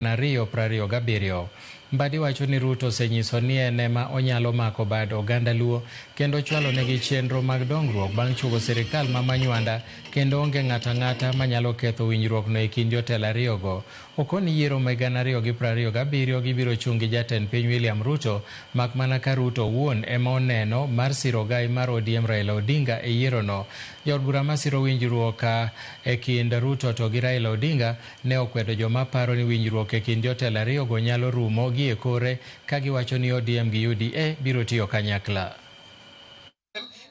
2027. Mbadi wacho ni Ruto osenyiso ni en ema onyalo mako bad oganda Luo kendo chwalo negi chenro mag dongruok bang' chugo sirikal ma manywanda kendo onge ng'ata ng'ata manyalo ketho winjruokno e kind jotelo ariyogo. Okoni yiero ma 2027 gibiro chungi jatend piny William Ruto, mak mana ka Ruto owuon ema oneno mar siro gai mar ODM Raila Odinga e yierono. Jaod bura masiro winjruok e kind Ruto to gi Raila Odinga ne okwedo joma paro ni winjruok e kind jotelo ariyogo nyalo rumo gi e kore, ka giwacho ni ODM gi UDA biro tiyo kanyakla.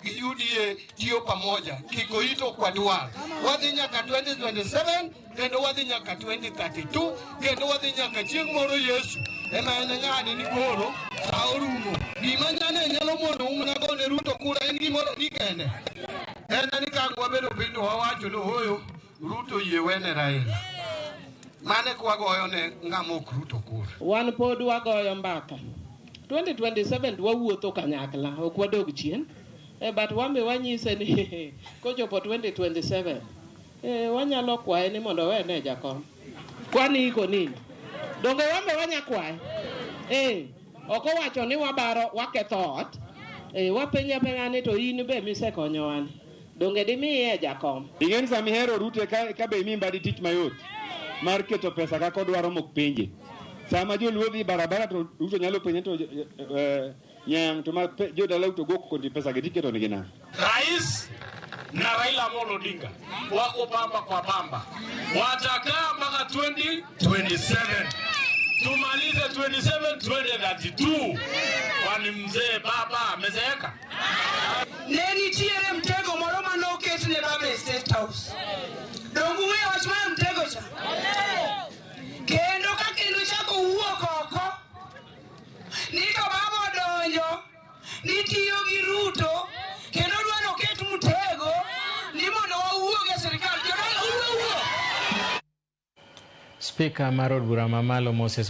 UDA tiyo pamoja, kiko ito kwa dual. Wadhi nyaka 2027, kendo wadhi nyaka 2032, kendo wadhi nyaka chieng' moro Yesu. Ema ene ng'ani ni koro, sa orumo. Gima nyane nyalo mondo umnago ne Ruto kura en gimoro ikende. Ena ni kang' wabedo piny to wawacho no hoyo, Ruto yie wene Raila. Mane kwagoyo ne ng'amok Ruto kura. Wan pod wagoyo mbaka. 2027 wawuotho kanyakla, ok wadog chien. But wambe wanyise ni kochopo 2027 wanyalo kwaye ni mondo wene jakom. Kwani iko nini? Donge wambe wanya kwaye? Oko wacho ni wabaro waketho ot. Wapenja ni to in be mise konyo wan. Donge dimiye jakom. Ingen sami hero Ruto ka be mi mbadi tich mayot mar keto pesa ka kodwaro mok pinje. Sama joluo dhi barabara to Ruto nyalo penje to nyang to ma jodala to go kondi pesa gi tiketo ni gina. Rais na Raila Amolo Odinga wako bamba kwa bamba, watakaa mpaka 2027, tumalize 2032, kwani mzee baba amezeeka. Neni tiere mtego moro manoket ne baba State House. Dongu we wachwa mtego cha. Kendo ka kendo chako wuok oko. Niko baba donjo, nitiyo gi Ruto, kendo dwaro ket mtego, ni mondo wawuog e sirikal. Spika mar od bura mamalo Moses